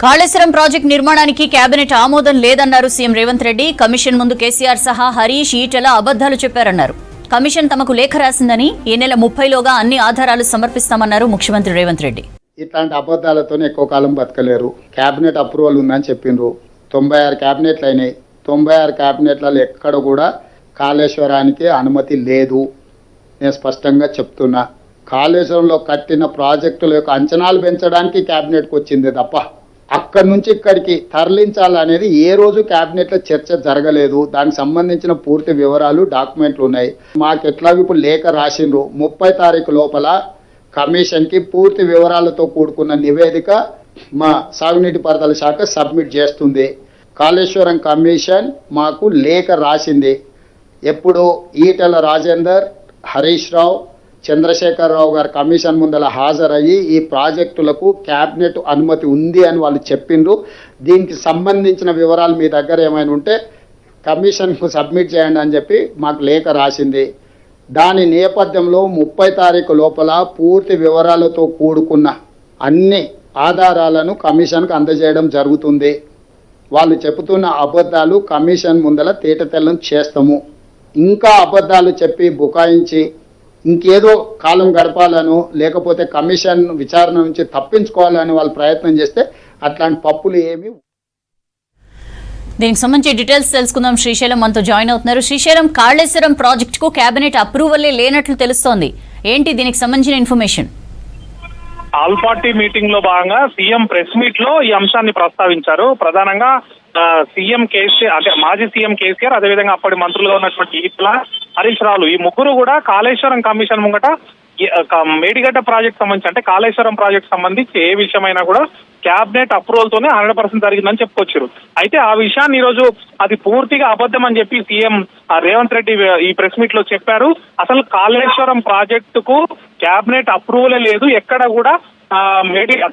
Kaleshwaram project నిర్మాణానికి cabinet ఆమోదం లేదన్నారు సీఎం రేవంత్ రెడ్డి. కమిషన్ ముందు కేసీఆర్ సహా హరీష్, ఈటెల అబద్దాలు చెప్పారన్నారు. కమిషన్ తమకు లేఖ రాసిందని, ఈ నెల 30లోగా అన్ని ఆధారాలు సమర్పిస్తామన్నారు ముఖ్యమంత్రి రేవంత్ రెడ్డి. ఇట్లాంటి అబద్దాలతోనే ఎక్కువ కాలం బతకలేరు. కేబినెట్ అప్రూవల్ ఉందని చెప్పిండ్రు. 96 కేబినెట్లు అయినాయి. 96 కేబినెట్లలో ఎక్కడ కూడా కాళేశ్వరానికి అనుమతి లేదు. నేను స్పష్టంగా చెప్తున్నా. కాళేశ్వరంలో కట్టిన ప్రాజెక్టుల యొక్క అంచనాలు పెంచడానికి కేబినెట్కి వచ్చింది తప్ప అక్కడి నుంచి ఇక్కడికి తరలించాలనేది ఏ రోజు కేబినెట్లో చర్చ జరగలేదు. దానికి సంబంధించిన పూర్తి వివరాలు డాక్యుమెంట్లు ఉన్నాయి. మాకు ఎట్లాగో ఇప్పుడు లేఖ రాసిండ్రు. 30 తారీఖు లోపల కమిషన్కి పూర్తి వివరాలతో కూడుకున్న నివేదిక మా సాగునీటి పారుదల శాఖ సబ్మిట్ చేస్తుంది. కాళేశ్వరం కమిషన్ మాకు లేఖ రాసింది. ఎప్పుడు ఈటెల రాజేందర్, హరీష్ రావు, చంద్రశేఖరరావు గారు కమిషన్ ముందల హాజరయ్యి ఈ ప్రాజెక్టులకు క్యాబినెట్ అనుమతి ఉంది అని వాళ్ళు చెప్పిండ్రు. దీనికి సంబంధించిన వివరాలు మీ దగ్గర ఏమైనా ఉంటే కమిషన్కు సబ్మిట్ చేయండి అని చెప్పి మాకు లేఖ రాసింది. దాని నేపథ్యంలో 30 తారీఖు లోపల పూర్తి వివరాలతో కూడుకున్న అన్ని ఆధారాలను కమిషన్కు అందజేయడం జరుగుతుంది. వాళ్ళు చెబుతున్న అబద్ధాలు కమిషన్ ముందల తేటతెల్లం చేస్తాము. ఇంకా అబద్ధాలు చెప్పి బుకాయించి ఇంకేదో కాలం గడపాలను, లేకపోతే కమిషన్ విచారణ నుంచి తప్పించుకోవాలని వాళ్ళు ప్రయత్నం చేస్తే అట్లాంటి పప్పులు ఏమి. దీనికి సంబంధించి డీటెయిల్స్ తెలుసుకుందాం. శ్రీశైలం మనతో జాయిన్ అవుతున్నారు. శ్రీశైలం, కాళేశ్వరం ప్రాజెక్టుకు కేబినెట్ అప్రూవల్లే లేనట్లు తెలుస్తోంది. ఏంటి దీనికి సంబంధించిన ఇన్ఫర్మేషన్? ఆల్ పార్టీ మీటింగ్ లో భాగంగా సీఎం ప్రెస్ మీట్ లో ఈ అంశాన్ని ప్రస్తావించారు. ప్రధానంగా సీఎం కేసీఆర్, అంటే మాజీ సీఎం కేసీఆర్, అదేవిధంగా అప్పటి మంత్రులుగా ఉన్నటువంటి ఈటెల, హరీష్ రావులు, ఈ ముగ్గురు కూడా కాళేశ్వరం కమిషన్ ముంగట మేడిగడ్డ ప్రాజెక్ట్ సంబంధించి, అంటే కాళేశ్వరం ప్రాజెక్ట్ సంబంధించి ఏ విషయమైనా కూడా క్యాబినెట్ అప్రూవల్ తోనే 100% జరిగిందని చెప్పుకొచ్చారు. అయితే ఆ విషయాన్ని ఈ రోజు అది పూర్తిగా అబద్ధం అని చెప్పి సీఎం రేవంత్ రెడ్డి ఈ ప్రెస్ మీట్ లో చెప్పారు. అసలు కాళేశ్వరం ప్రాజెక్టుకు క్యాబినెట్ అప్రూవలే లేదు. ఎక్కడ కూడా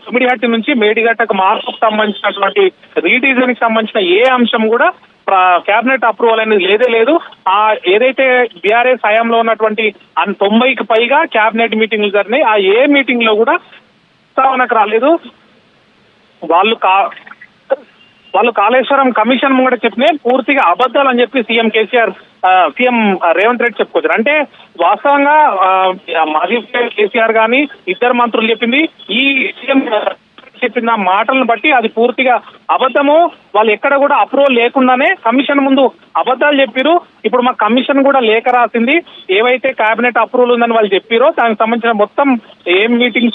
తుమ్మిడిహట్టి నుంచి మేడిగట్టకు మార్పుకు సంబంధించినటువంటి రీడిజైన్ కి సంబంధించిన ఏ అంశం కూడా క్యాబినెట్ అప్రూవల్ అనేది లేదే లేదు. ఏదైతే బీఆర్ఎస్ హయాంలో ఉన్నటువంటి 90కి పైగా క్యాబినెట్ మీటింగ్లు జరిగినాయి. ఆ ఏ మీటింగ్ లో కూడా ప్రస్తావనకు రాలేదు. వాళ్ళు కాళేశ్వరం కమిషన్ ముంగట చెప్పిన పూర్తిగా అబద్ధాలు అని చెప్పి సీఎం రేవంత్ రెడ్డి చెప్పుకొచ్చారు. అంటే వాస్తవంగా మాజీ కేసీఆర్ గాని ఇద్దరు మంత్రులు చెప్పింది, ఈ సీఎం చెప్పిన మాటలను బట్టి అది పూర్తిగా అబద్ధము. వాళ్ళు ఎక్కడ కూడా అప్రూవల్ లేకుండానే కమిషన్ ముందు అబద్ధాలు చెప్పారు. ఇప్పుడు మా కమిషన్ కూడా లేఖ రాసింది. ఏవైతే కేబినెట్ అప్రూవల్ ఉందని వాళ్ళు చెప్పారో దానికి సంబంధించిన మొత్తం ఏం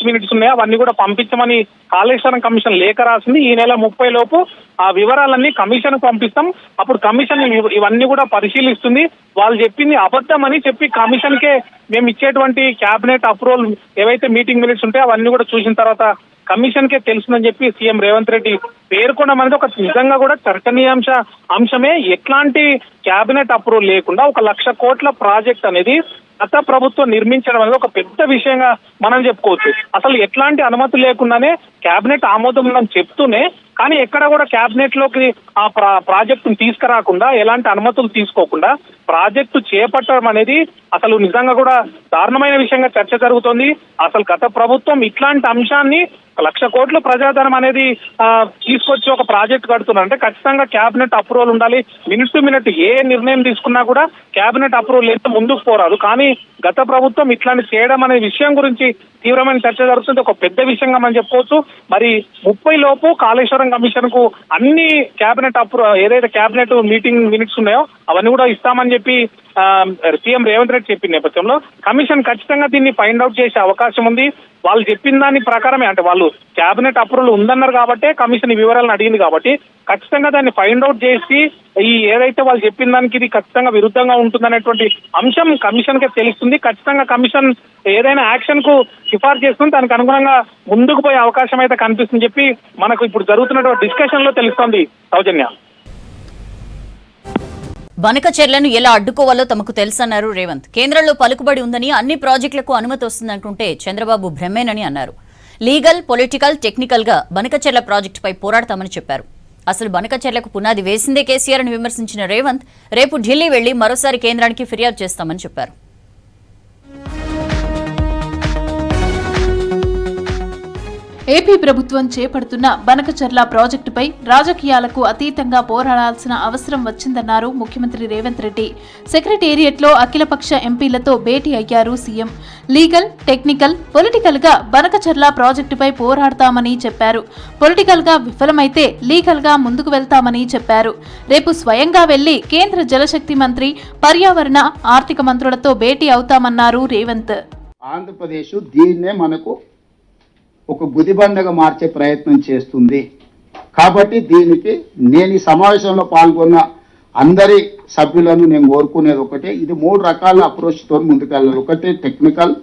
మినిట్స్ ఉన్నాయో అవన్నీ కూడా పంపించమని కాళేశ్వరం కమిషన్ లేఖ రాసింది. ఈ నెల 30 లోపు ఆ వివరాలన్నీ కమిషన్ పంపిస్తాం. అప్పుడు కమిషన్ ఇవన్నీ కూడా పరిశీలిస్తుంది. వాళ్ళు చెప్పింది అబద్ధం అని చెప్పి కమిషన్ కే మేము ఇచ్చేటువంటి కేబినెట్ అప్రూవల్ ఏవైతే మీటింగ్ మినిట్స్ ఉంటాయో అవన్నీ కూడా చూసిన తర్వాత కమిషన్ కే తెలుస్తుందని చెప్పి సీఎం రేవంత్ రెడ్డి పేర్కొనడం అనేది ఒక నిజంగా కూడా చర్చనీయాంశ అంశమే. ఎట్లాంటి కేబినెట్ అప్రూవల్ లేకుండా 1 లక్ష కోట్ల ప్రాజెక్ట్ అనేది గత ప్రభుత్వం నిర్మించడం అనేది ఒక పెద్ద విషయంగా మనం చెప్పుకోవచ్చు. అసలు ఎట్లాంటి అనుమతి లేకుండానే కేబినెట్ ఆమోదం ఉందని చెప్తూనే, కానీ ఎక్కడ కూడా కేబినెట్ లోకి ఆ ప్రాజెక్టును తీసుకురాకుండా, ఎలాంటి అనుమతులు తీసుకోకుండా ప్రాజెక్టు చేపట్టడం అనేది అసలు నిజంగా కూడా దారుణమైన విషయంగా చర్చ జరుగుతోంది. అసలు గత ప్రభుత్వం ఇట్లాంటి అంశాన్ని 1 లక్ష కోట్ల ప్రజాధనం అనేది తీసుకొచ్చి ఒక ప్రాజెక్ట్ కడుతున్నారు అంటే ఖచ్చితంగా కేబినెట్ అప్రూవల్ ఉండాలి. మినిట్ టు మినిట్ ఏ నిర్ణయం తీసుకున్నా కూడా కేబినెట్ అప్రూవల్ అయితే ముందుకు పోరాదు. కానీ గత ప్రభుత్వం ఇట్లాంటి చేయడం అనే విషయం గురించి తీవ్రమైన చర్చ జరుగుతుంది. ఒక పెద్ద విషయంగా మనం చెప్పుకోవచ్చు. మరి 30 లోపు కాళేశ్వరం కమిషన్ కు అన్ని కేబినెట్ ఏదైతే కేబినెట్ మీటింగ్ మినిట్స్ ఉన్నాయో అవన్నీ కూడా ఇస్తామని చెప్పి సీఎం రేవంత్ రెడ్డి చెప్పిన నేపథ్యంలో కమిషన్ ఖచ్చితంగా దీన్ని ఫైండ్ అవుట్ చేసే అవకాశం ఉంది. వాళ్ళు చెప్పిన దాని ప్రకారమే, అంటే వాళ్ళు కేబినెట్ అప్రూవల్ ఉందన్నారు కాబట్టి కమిషన్ ఈ వివరాలను అడిగింది కాబట్టి ఖచ్చితంగా దాన్ని ఫైండ్ అవుట్ చేసి ఈ ఏదైతే వాళ్ళు చెప్పిన దానికి ఇది ఖచ్చితంగా విరుద్ధంగా ఉంటుందనేటువంటి అంశం కమిషన్ కే తెలుస్తుంది. ఖచ్చితంగా కమిషన్ ఏదైనా యాక్షన్ కు సిఫార్సు చేస్తుంది. దానికి అనుగుణంగా ముందుకు పోయే అవకాశం అయితే కనిపిస్తుందని చెప్పి మనకు ఇప్పుడు జరుగుతున్నటువంటి డిస్కషన్ లో తెలుస్తోంది. సౌజన్య, బనకచెర్లను ఎలా అడ్డుకోవాలో తమకు తెలుసన్నారు రేవంత్. కేంద్రంలో పలుకుబడి ఉందని, అన్ని ప్రాజెక్టులకు అనుమతి వస్తుందనుకుంటే చంద్రబాబు భ్రమేనని అన్నారు. లీగల్, పొలిటికల్, టెక్నికల్ గా బనకచెర్ల ప్రాజెక్టుపై పోరాడతామని చెప్పారు. అసలు బనకచెర్లకు పునాది వేసిందే కేసీఆర్ అని విమర్శించిన రేవంత్ రేపు ఢిల్లీ వెళ్లి మరోసారి కేంద్రానికి ఫిర్యాదు చేస్తామని చెప్పారు. ఏపీ ప్రభుత్వం చేపడుతున్న బనకచర్ల ప్రాజెక్టుపై రాజకీయాలకు అతీతంగా పోరాడాల్సిన అవసరం వచ్చిందన్నారు ముఖ్యమంత్రి రేవంత్ రెడ్డి. సెక్రటేరియట్లో అఖిలపక్ష ఎంపీలతో భేటీ అయ్యారు సీఎం. లీగల్, టెక్నికల్, పొలిటికల్ గా బనకచర్ల ప్రాజెక్టుపై పోరాడతామని చెప్పారు. పొలిటికల్ గా విఫలమైతే లీగల్ గా ముందుకు వెళ్తామని చెప్పారు. రేపు స్వయంగా వెళ్లి కేంద్ర జలశక్తి మంత్రి, పర్యావరణ, ఆర్థిక మంత్రులతో భేటీ అవుతామన్నారు రేవంత్. ఆంధ్రప్రదేశ్ దీన్నే మనకు ఒక గుదిబండగా మార్చే ప్రయత్నం చేస్తుంది. కాబట్టి దీనికి నేను ఈ సమావేశంలో పాల్గొన్న అందరి సభ్యులను నేను కోరుకునేది ఒకటే, ఇది 3 రకాల అప్రోచ్తో ముందుకెళ్ళాలి. ఒకటి టెక్నికల్,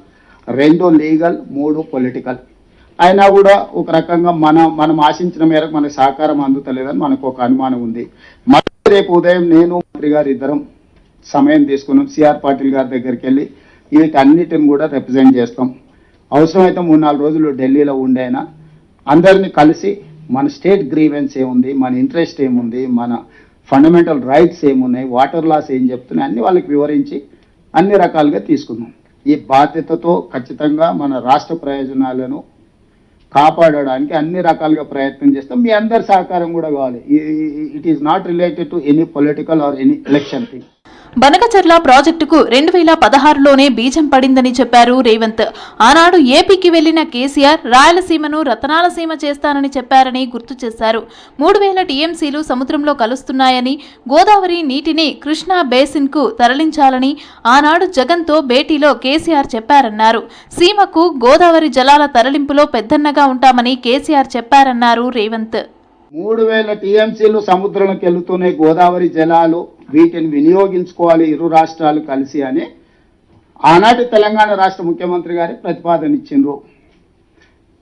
2 లీగల్, 3 పొలిటికల్. అయినా కూడా ఒక రకంగా మనం ఆశించిన మేరకు మనకు సహకారం అందుతలేదని మనకు ఒక అనుమానం ఉంది. మళ్ళీ రేపు ఉదయం నేను మంత్రి గారు ఇద్దరం సమయం తీసుకున్నాం. సిఆర్ పాటిల్ గారి దగ్గరికి వెళ్ళి వీటన్నిటిని కూడా రిప్రజెంట్ చేస్తాం. అవసరమైతే 3-4 రోజులు ఢిల్లీలో ఉండేనా అందరినీ కలిసి మన స్టేట్ గ్రీవెన్స్ ఏముంది, మన ఇంట్రెస్ట్ ఏముంది, మన ఫండమెంటల్ రైట్స్ ఏమున్నాయి, వాటర్ లాస్ ఏం చెప్తున్నాయి అన్ని వాళ్ళకి వివరించి అన్ని రకాలుగా తీసుకున్నాం. ఈ బాధ్యతతో ఖచ్చితంగా మన రాష్ట్ర ప్రయోజనాలను కాపాడడానికి అన్ని రకాలుగా ప్రయత్నం చేస్తాం. మీ అందరి సహకారం కూడా కావాలి. It is not related to any political or any election thing. Banakacherla ప్రాజెక్టుకు 2016లోనే బీజం పడిందని చెప్పారు రేవంత్. ఆనాడు ఏపీకి వెళ్లిన కేసీఆర్ రాయలసీమను రతనాలసీమ చేస్తానని చెప్పారని గుర్తు చేశారు. 3000 టీఎంసీలు సముద్రంలో కలుస్తున్నాయని, గోదావరి నీటిని కృష్ణా బేసిన్ కు తరలించాలని ఆనాడు జగన్తో భేటీలో కేసీఆర్ చెప్పారన్నారు. సీమకు గోదావరి జలాల తరలింపులో పెద్దన్నగా ఉంటామని కేసీఆర్ చెప్పారన్నారు రేవంత్. 3000 టీఎంసీలు సముద్రంలోకి వెళుతున్నాయి గోదావరి జలాలు, వీటిని వినియోగించుకోవాలి ఇరు రాష్ట్రాలు కలిసి అని ఆనాటి తెలంగాణ రాష్ట్ర ముఖ్యమంత్రి గారి ప్రతిపాదన ఇచ్చిండ్రు.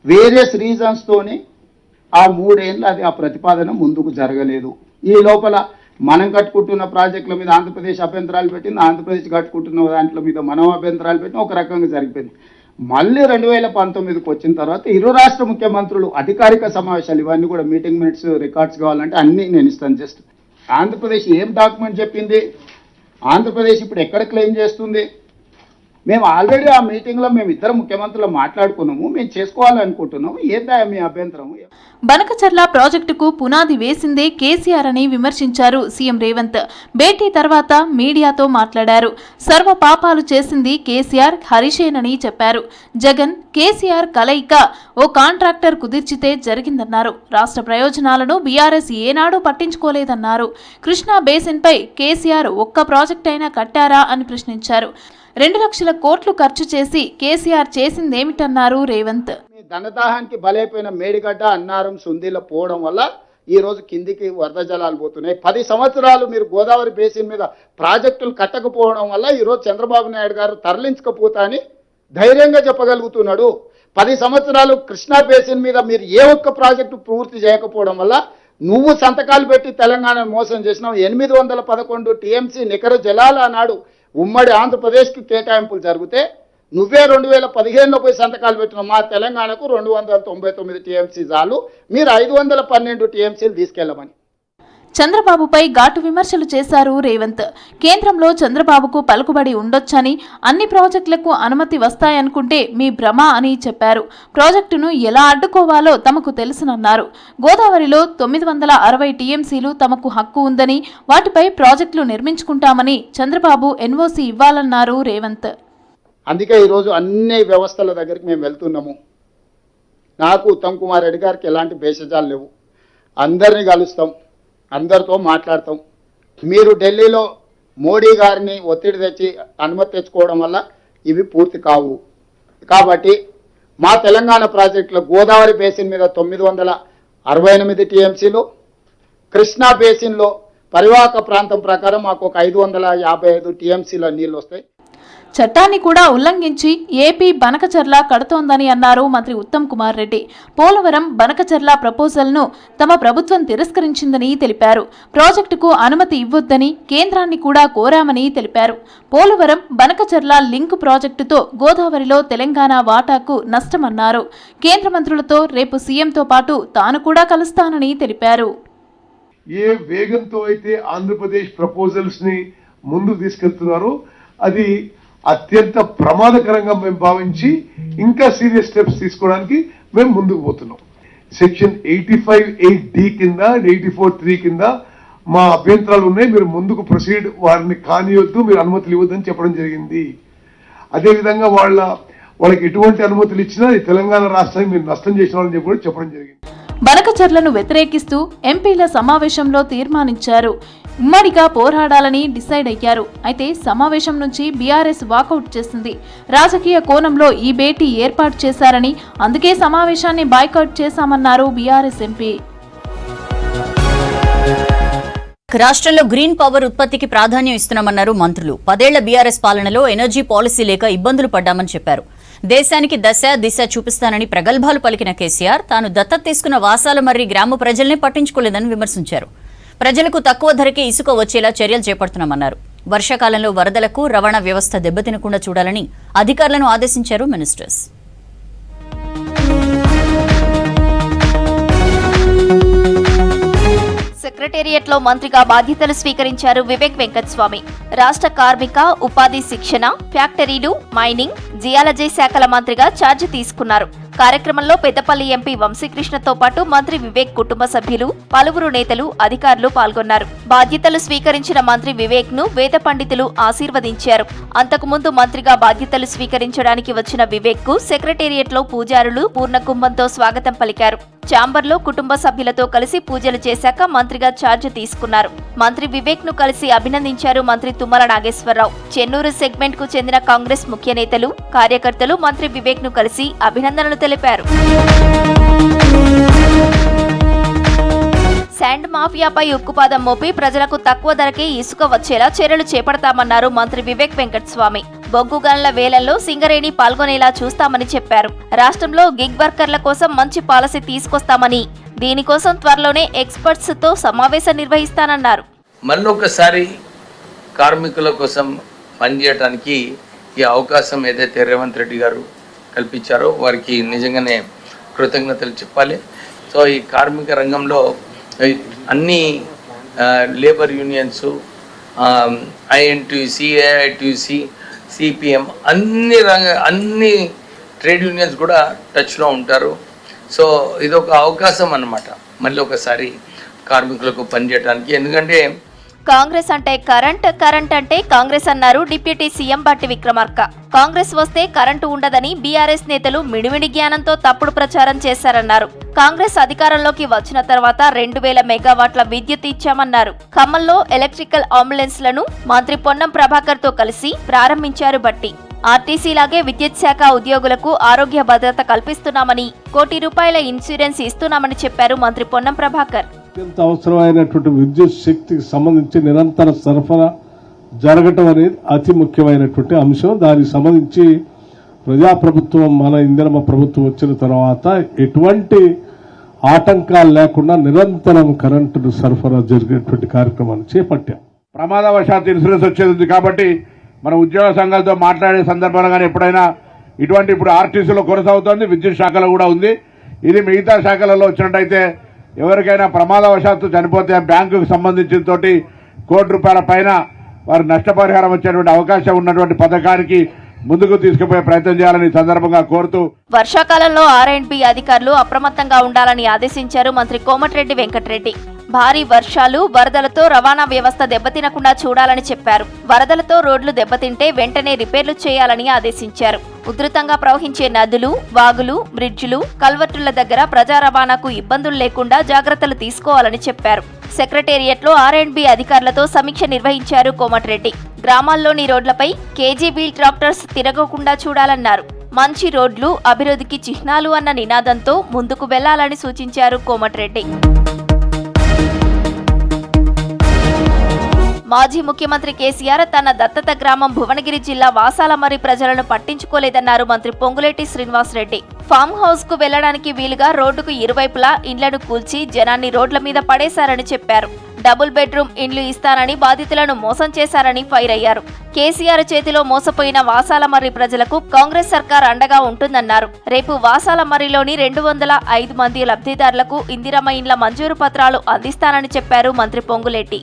వేరియస్ రీజన్స్తోని ఆ 3 ఏళ్ళు అది ఆ ప్రతిపాదన ముందుకు జరగలేదు. ఈ లోపల మనం కట్టుకుంటున్న ప్రాజెక్టుల మీద ఆంధ్రప్రదేశ్ అభ్యంతరాలు పెట్టింది, ఆంధ్రప్రదేశ్ కట్టుకుంటున్న దాంట్లో మీద మనం అభ్యంతరాలు పెట్టిన ఒక రకంగా జరిగిపోయింది. మళ్ళీ 2019కి వచ్చిన తర్వాత ఇరు రాష్ట్ర ముఖ్యమంత్రులు అధికారిక సమావేశాలు, ఇవన్నీ కూడా మీటింగ్ మినిట్స్ రికార్డ్స్ కావాలంటే అన్నీ నేను ఇస్తాను. జస్ట్ ఆంధ్రప్రదేశ్ ఏం డాక్యుమెంట్ చెప్పింది, ఆంధ్రప్రదేశ్ ఇప్పుడు ఎక్కడ క్లెయిమ్ చేస్తుంది, మేము ఆల్రెడీ ఆ మీటింగ్లో మేము ఇద్దరు ముఖ్యమంత్రులు మాట్లాడుకున్నాము, మేము చేసుకోవాలనుకుంటున్నాము, ఏందా మీ అభ్యంతరం. బనకచర్ల ప్రాజెక్టుకు పునాది వేసిందే కేసీఆర్ అని విమర్శించారు సీఎం రేవంత్. భేటీ తర్వాత మీడియాతో మాట్లాడారు. సర్వ పాపాలు చేసింది కేసీఆర్, హరీషేనని చెప్పారు. జగన్, కేసీఆర్ కలయిక ఓ కాంట్రాక్టర్ కుదిర్చితే జరిగిందన్నారు. రాష్ట్ర ప్రయోజనాలను బీఆర్ఎస్ ఏనాడూ పట్టించుకోలేదన్నారు. కృష్ణా బేసిన్పై కేసీఆర్ ఒక్క ప్రాజెక్ట్ అయినా కట్టారా అని ప్రశ్నించారు. 2 లక్షల కోట్లు ఖర్చు చేసి కేసీఆర్ చేసిందేమిటన్నారు రేవంత్. ధనదాహానికి బలైపోయిన మేడిగడ్డ, అన్నారం, సుందీల పోవడం వల్ల ఈ రోజు కిందికి వరద జలాలు పోతున్నాయి. 10 సంవత్సరాలు మీరు గోదావరి బేసిన్ మీద ప్రాజెక్టులు కట్టకపోవడం వల్ల ఈరోజు చంద్రబాబు నాయుడు గారు తరలించకపోతా అని ధైర్యంగా చెప్పగలుగుతున్నాడు. 10 సంవత్సరాలు కృష్ణా బేసిన్ మీద మీరు ఏ ఒక్క ప్రాజెక్టు పూర్తి చేయకపోవడం వల్ల నువ్వు సంతకాలు పెట్టి తెలంగాణను మోసం చేసినావు. 811 టీఎంసీ నికర జలాలు ఆనాడు ఉమ్మడి ఆంధ్రప్రదేశ్కి కేటాయింపులు జరిగితే నువ్వే 2015లో పోయి సంతకాలు పెట్టినావు. మా తెలంగాణకు 299 టీఎంసీ చాలు, మీరు 512 టీఎంసీలు తీసుకెళ్లమని. చంద్రబాబుపై ఘాటు విమర్శలు చేశారు రేవంత్. కేంద్రంలో చంద్రబాబుకు పలుకుబడి ఉండొచ్చని, అన్ని ప్రాజెక్టులకు అనుమతి వస్తాయనుకుంటే మీ భ్రమ అని చెప్పారు. ప్రాజెక్టును ఎలా అడ్డుకోవాలో తమకు తెలుసునన్నారు. గోదావరిలో 960 టీఎంసీలు తమకు హక్కు ఉందని, వాటిపై ప్రాజెక్టులు నిర్మించుకుంటామని చంద్రబాబు ఎన్ఓసీ ఇవ్వాలన్నారు రేవంత్. అందుకే ఈరోజు అన్ని వ్యవస్థల దగ్గరికి మేము వెళ్తున్నాము. నాకు ఉత్తమ్ కుమార్ రెడ్డి గారికి ఎలాంటి భేషజాలు లేవు. అందరినీ కలుస్తాం, అందరితో మాట్లాడతాం. మీరు ఢిల్లీలో మోడీ గారిని ఒత్తిడి తెచ్చి అనుమతి తెచ్చుకోవడం వల్ల ఇవి పూర్తి కావు. కాబట్టి మా తెలంగాణ ప్రాజెక్టులో గోదావరి బేసిన్ మీద 968 టీఎంసీలు, కృష్ణా బేసిన్లో పరివాహక ప్రాంతం ప్రకారం మాకు ఒక 555 టీఎంసీల నీళ్ళు వస్తాయి. చట్టాన్ని కూడా ఉల్లంఘించి ఏపీ బనకచర్ల కడుతోందని అన్నారు మంత్రి ఉత్తమ్ కుమార్ రెడ్డి. పోలవరం బనకచర్ల ప్రపోజల్ను తమ ప్రభుత్వం తిరస్కరించిందని తెలిపారు. ప్రాజెక్టుకు అనుమతి ఇవ్వొద్దని కేంద్రాన్ని కూడా కోరామని తెలిపారు. పోలవరం బనకచర్ల లింక్ ప్రాజెక్టుతో గోదావరిలో తెలంగాణ వాటాకు నష్టమన్నారు. కేంద్ర మంత్రులతో రేపు సీఎంతో పాటు తాను కూడా కలుస్తానని తెలిపారు. ఏ వేగంతో అయితే ఆంధ్రప్రదేశ్ ప్రపోజల్స్ ని ముందుకు తీసుకెళ్తున్నారో అది అత్యంత ప్రమాదకరంగా మేము భావించి ఇంకా సీరియస్ స్టెప్స్ తీసుకోవడానికి మేము ముందుకు పోతున్నాం. సెక్షన్ 85(8)D కింద 84(3) కింద మా అభ్యంతరాలు ఉన్నాయి, మీరు ముందుకు ప్రొసీడ్, వారిని కానియొద్దు, మీరు అనుమతులు ఇవ్వద్దని చెప్పడం జరిగింది. అదేవిధంగా వాళ్ళకి ఎటువంటి అనుమతులు ఇచ్చినా ఈ తెలంగాణ రాష్ట్రానికి మీరు నష్టం చేసిన వాళ్ళని చెప్పి కూడా చెప్పడం జరిగింది. బనకచర్లను వ్యతిరేకిస్తూ ఎంపీల సమావేశంలో తీర్మానించారు. ఉమ్మడిగా పోరాడాలని డిసైడ్ అయ్యారు. అయితే సమావేశం నుంచి బీఆర్ఎస్ వాకౌట్ చేసింది. రాజకీయ కోణంలో ఈ భేటీ ఏర్పాటు చేశారని, అందుకే సమావేశాన్ని బాయ్కాట్ చేశామన్నారు బీఆర్ఎస్ ఎంపీ. రాష్ట్రంలో గ్రీన్ పవర్ ఉత్పత్తికి ప్రాధాన్యం ఇస్తున్నామన్నారు మంత్రులు. 10 ఏళ్ల బీఆర్ఎస్ పాలనలో ఎనర్జీ పాలసీ లేక ఇబ్బందులు పడ్డామని చెప్పారు. దేశానికి దశ దిశ చూపిస్తానని ప్రగల్భాలు పలికిన కేసీఆర్ తాను దత్తత తీసుకున్న వాసాలమర్రి గ్రామ ప్రజల్నే పట్టించుకోలేదని విమర్శించారు. ప్రజలకు తక్కువ ధరకే ఇసుక వచ్చేలా చర్యలు చేపడుతున్నామన్నారు. వర్షాకాలంలో వరదలకు రవాణా వ్యవస్థ దెబ్బతినకుండా చూడాలని అధికారులను ఆదేశించారు మినిస్టర్స్. సెక్రటేరియట్లో మంత్రిగా బాధ్యతలు స్వీకరించారు వివేక్ వెంకటస్వామి. రాష్ట్ర కార్మిక, ఉపాధి శిక్షణ, ఫ్యాక్టరీలు, మైనింగ్, జియాలజీ శాఖల మంత్రిగా ఛార్జ్ తీసుకున్నారు. కార్యక్రమంలో పెద్దపల్లి ఎంపీ వంశీకృష్ణతో పాటు మంత్రి వివేక్ కుటుంబ సభ్యులు, పలువురు నేతలు, అధికారులు పాల్గొన్నారు. బాధ్యతలు స్వీకరించిన మంత్రి వివేక్ ను వేద పండితులు ఆశీర్వదించారు. అంతకుముందు మంత్రిగా బాధ్యతలు స్వీకరించడానికి వచ్చిన వివేక్ కు సెక్రటేరియట్లో పూజారులు పూర్ణకుంభంతో స్వాగతం పలికారు. ఛాంబర్లో కుటుంబ సభ్యులతో కలిసి పూజలు చేశాక మంత్రిగా ఛార్జ్ తీసుకున్నారు. మంత్రి వివేక్ ను కలిసి అభినందించారు మంత్రి తుమ్మల నాగేశ్వరరావు. చెన్నూరు సెగ్మెంట్ కు చెందిన కాంగ్రెస్ ముఖ్య నేతలు, కార్యకర్తలు మంత్రి వివేక్ ను కలిసి అభినందనలు తెలిపారు. శాండ్ మాఫియాపై ఉక్కుపాదం మోపి ప్రజలకు తక్కువ ధరకే ఇసుక వచ్చేలా చర్యలు చేపడతామన్నారు మంత్రి వివేక్ వెంకటస్వామి. బొగ్గు గనుల వేలంలో సింగరేణి పాల్గొనేలా చూస్తామని చెప్పారు. రాష్ట్రంలో గిగ్ వర్కర్ల కోసం మంచి పాలసీ తీసుకొస్తామని, దీనికోసం త్వరలోనే ఎక్స్పర్ట్స్ తో సమావేశం నిర్వహిస్తానన్నారు. మళ్ళొకసారి కార్మికుల కోసం పనిచేయడానికి ఈ అవకాశం ఏదైతే రేవంత్ రెడ్డి గారు కల్పించారో వారికి నిజంగానే కృతజ్ఞతలు చెప్పాలి. సో ఈ కార్మిక రంగంలో అన్ని labour unions, INTUC, AITUC, CPM అన్ని ట్రేడ్ యూనియన్స్ కూడా టచ్లో ఉంటారు. సో ఇదొక అవకాశం అన్నమాట మళ్ళీ ఒకసారి కార్మికులకు పనిచేయడానికి. ఎందుకంటే కాంగ్రెస్ అంటే కరెంట్ అంటే కాంగ్రెస్ అన్నారు డిప్యూటీ సీఎం బట్టి విక్రమార్క. కాంగ్రెస్ వస్తే కరెంటు ఉండదని బీఆర్ఎస్ నేతలు మిడిమిడి జ్ఞానంతో తప్పుడు ప్రచారం చేశారన్నారు. కాంగ్రెస్ అధికారంలోకి వచ్చిన తర్వాత 2000 మెగావాట్ల విద్యుత్ ఇచ్చామన్నారు. ఖమ్మంలో ఎలక్ట్రికల్ అంబులెన్స్లను మంత్రి పొన్నం ప్రభాకర్ తో కలిసి ప్రారంభించారు బట్టి. ఆర్టీసీ లాగే విద్యుత్ శాఖ ఉద్యోగులకు ఆరోగ్య భద్రత కల్పిస్తున్నామని, ₹1 కోటి ఇన్సూరెన్స్ ఇస్తున్నామని చెప్పారు మంత్రి పొన్నం ప్రభాకర్. అత్యంత అవసరమైనటువంటి విద్యుత్ శక్తికి సంబంధించి నిరంతర సరఫరా జరగటం అనేది అతి ముఖ్యమైనటువంటి అంశం. దానికి సంబంధించి ప్రజాప్రభుత్వం, మన ఇందిరమ్మ ప్రభుత్వం వచ్చిన తర్వాత ఎటువంటి ఆటంకాలు లేకుండా నిరంతరం కరెంటు సరఫరా జరిగేటువంటి కార్యక్రమాన్ని చేపట్టాం. ప్రమాదవశాత్తు ఇన్సూరెన్స్ వచ్చేది ఉంది కాబట్టి మన ఉద్యోగ సంఘాలతో మాట్లాడే సందర్భంలో కానీ ఎప్పుడైనా ఇప్పుడు ఆర్టీసీలో కొనసాగుతోంది, విద్యుత్ శాఖలో కూడా ఉంది. ఇది మిగతా శాఖలలో వచ్చినట్టయితే ఎవరికైనా ప్రమాదవశాత్తు చనిపోతే బ్యాంకుకు సంబంధించిన తోటి ₹1 కోటి పైన వారు నష్టపరిహారం వచ్చేటువంటి అవకాశం ఉన్నటువంటి పథకానికి ముందుకు తీసుకుపోయే ప్రయత్నం చేయాలని సందర్భంగా కోరుతూ, వర్షాకాలంలో ఆర్ఎండ్బి అధికారులు అప్రమత్తంగా ఉండాలని ఆదేశించారు మంత్రి కోమటిరెడ్డి వెంకటరెడ్డి. భారీ వర్షాలు, వరదలతో రవాణా వ్యవస్థ దెబ్బతినకుండా చూడాలని చెప్పారు. వరదలతో రోడ్లు దెబ్బతింటే వెంటనే రిపేర్లు చేయాలని ఆదేశించారు. ఉధృతంగా ప్రవహించే నదులు, వాగులు, బ్రిడ్జిలు, కల్వర్టుల దగ్గర ప్రజా రవాణాకు ఇబ్బందులు లేకుండా జాగ్రత్తలు తీసుకోవాలని చెప్పారు. సెక్రటేరియట్లో ఆర్ఎండ్బి అధికారులతో సమీక్ష నిర్వహించారు కోమటిరెడ్డి. గ్రామాల్లోని రోడ్లపై కేజీ వీల్ ట్రాక్టర్స్ తిరగకుండా చూడాలన్నారు. మంచి రోడ్లు అభివృద్ధికి చిహ్నాలు అన్న నినాదంతో ముందుకు వెళ్లాలని సూచించారు కోమటిరెడ్డి. మాజీ ముఖ్యమంత్రి కేసీఆర్ తన దత్తత గ్రామం భువనగిరి జిల్లా వాసాలమర్రి ప్రజలను పట్టించుకోలేదన్నారు మంత్రి పొంగులేటి శ్రీనివాసరెడ్డి. ఫామ్ హౌస్ కు వెళ్లడానికి వీలుగా రోడ్డుకు ఇరువైపులా ఇండ్లను కూల్చి జనాన్ని రోడ్ల మీద పడేశారని చెప్పారు. డబుల్ బెడ్రూమ్ ఇండ్లు ఇస్తానని బాధితులను మోసం చేశారని ఫైర్ అయ్యారు. కేసీఆర్ చేతిలో మోసపోయిన వాసాలమర్రి ప్రజలకు కాంగ్రెస్ సర్కార్ అండగా ఉంటుందన్నారు. రేపు వాసాలమర్రిలోని 205 మంది లబ్ధిదారులకు ఇందిరమ్మ ఇండ్ల మంజూరు పత్రాలు అందిస్తానని చెప్పారు మంత్రి పొంగులేటి.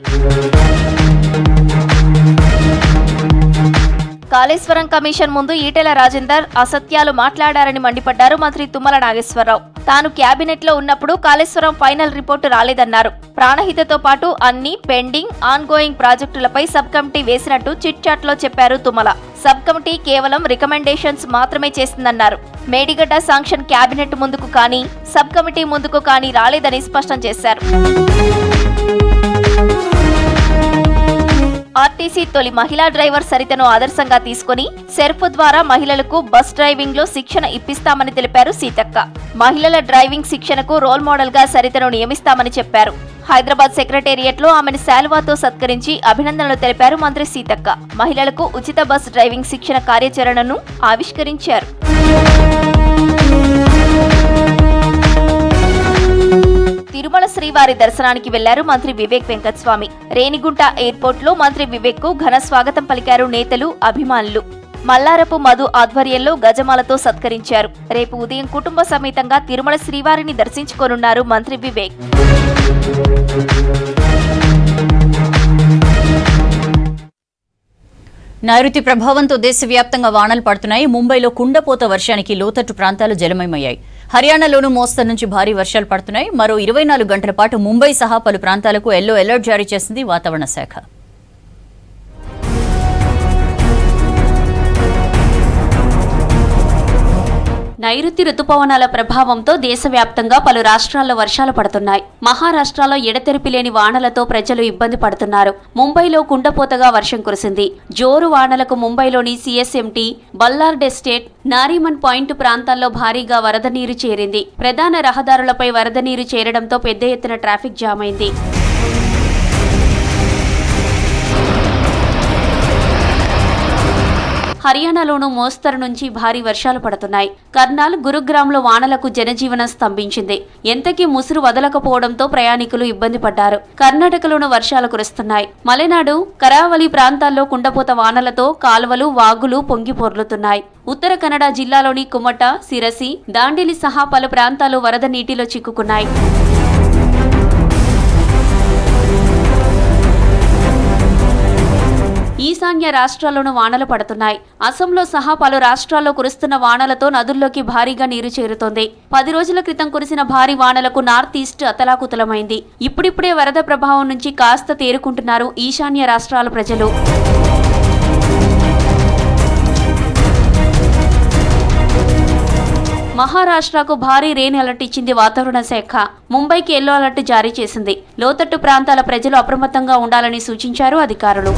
కాళేశ్వరం కమిషన్ ముందు ఈటెల రాజేందర్ అసత్యాలు మాట్లాడారని మండిపడ్డారు మంత్రి తుమ్మల నాగేశ్వరరావు. తాను క్యాబినెట్ లో ఉన్నప్పుడు కాళేశ్వరం ఫైనల్ రిపోర్టు రాలేదన్నారు. ప్రాణహితతో పాటు అన్ని పెండింగ్ ఆన్ గోయింగ్ ప్రాజెక్టులపై సబ్ కమిటీ వేసినట్టు చిట్ చాట్ లో చెప్పారు తుమ్మల. సబ్ కమిటీ కేవలం రికమెండేషన్స్ మాత్రమే చేసిందన్నారు. మేడిగడ్డ శాంక్షన్ క్యాబినెట్ ముందుకు కానీ సబ్ కమిటీ ముందుకు కానీ రాలేదని స్పష్టం చేశారు. ఆర్టీసీ తొలి మహిళా డ్రైవర్ సరితను ఆదర్శంగా తీసుకుని సెర్ఫ్ ద్వారా మహిళలకు బస్ డ్రైవింగ్ లో శిక్షణ ఇప్పిస్తామని తెలిపారు సీతక్క. మహిళల డ్రైవింగ్ శిక్షణకు రోల్ మోడల్ గా సరితను నియమిస్తామని చెప్పారు. హైదరాబాద్ సెక్రటేరియట్ లో ఆమెను శాల్వాతో సత్కరించి అభినందనలు తెలిపారు మంత్రి సీతక్క. మహిళలకు ఉచిత బస్ డ్రైవింగ్ శిక్షణ కార్యాచరణను ఆవిష్కరించారు. తిరుమల శ్రీవారి దర్శనానికి వెళ్లారు మంత్రి వివేక్ వెంకటస్వామి. రేణిగుంట ఎయిర్పోర్ట్ లో మంత్రి వివేక్ కు ఘన స్వాగతం పలికారు నేతలు, అభిమానులు. మల్లారపు మధు ఆధ్వర్యంలో గజమాలతో సత్కరించారు. రేపు ఉదయం కుటుంబ సమేతంగా తిరుమల శ్రీవారిని దర్శించుకోనున్నారు మంత్రి వివేక్. నైరుతి ప్రభావంతో దేశవ్యాప్తంగా వానలు పడుతున్నాయి. ముంబైలో కుండపోత వర్షానికి లోతట్టు ప్రాంతాలు జలమయమయ్యాయి. హర్యానాలోనూ మోస్తరు నుంచి భారీ వర్షాలు పడుతున్నాయి. మరో 24 గంటల పాటు ముంబై సహా పలు ప్రాంతాలకు ఎల్లో అలర్ట్ జారీ చేసింది వాతావరణ శాఖ. నైరుతి రుతుపవనాల ప్రభావంతో దేశవ్యాప్తంగా పలు రాష్ట్రాల్లో వర్షాలు పడుతున్నాయి. మహారాష్ట్రలో ఎడతెరిపి లేని వానలతో ప్రజలు ఇబ్బంది పడుతున్నారు. ముంబైలో కుండపోతగా వర్షం కురిసింది. జోరు వానలకు ముంబైలోని సిఎస్ఎంటీ, బల్లార్డ్ ఎస్టేట్, నారీమన్ పాయింట్ ప్రాంతాల్లో భారీగా వరద నీరు చేరింది. ప్రధాన రహదారులపై వరద నీరు చేరడంతో పెద్ద ఎత్తున ట్రాఫిక్ జామ్ అయింది. హర్యానాలోనూ మోస్తరు నుంచి భారీ వర్షాలు పడుతున్నాయి. కర్నాల్, గురుగ్రామ్లో వానలకు జనజీవనం స్తంభించింది. ఎంతకీ ముసురు వదలకపోవడంతో ప్రయాణికులు ఇబ్బంది పడ్డారు. కర్ణాటకలోనూ వర్షాలు కురుస్తున్నాయి. మలెనాడు, కరావలి ప్రాంతాల్లో కుండపోత వానలతో కాలువలు, వాగులు పొంగి పొర్లుతున్నాయి. ఉత్తర కన్నడ జిల్లాలోని కుమట, సిరసి, దాండేలి సహా పలు ప్రాంతాలు వరద నీటిలో చిక్కుకున్నాయి. ఈశాన్య రాష్ట్రాల్లోనూ వానలు పడుతున్నాయి. అసోంలో సహా పలు రాష్ట్రాల్లో కురుస్తున్న వానలతో నదుల్లోకి భారీగా నీరు చేరుతోంది. 10 రోజుల క్రితం కురిసిన భారీ వానలకు నార్త్ ఈస్ట్ అతలాకుతలమైంది. ఇప్పుడిప్పుడే వరద ప్రభావం నుంచి కాస్త తేరుకుంటున్నారు ఈశాన్య రాష్ట్రాల ప్రజలు. మహారాష్ట్రకు భారీ రెయిన్ అలర్ట్ ఇచ్చింది వాతావరణ శాఖ. ముంబైకి ఎల్లో అలర్ట్ జారీ చేసింది. లోతట్టు ప్రాంతాల ప్రజలు అప్రమత్తంగా ఉండాలని సూచించారు అధికారులు.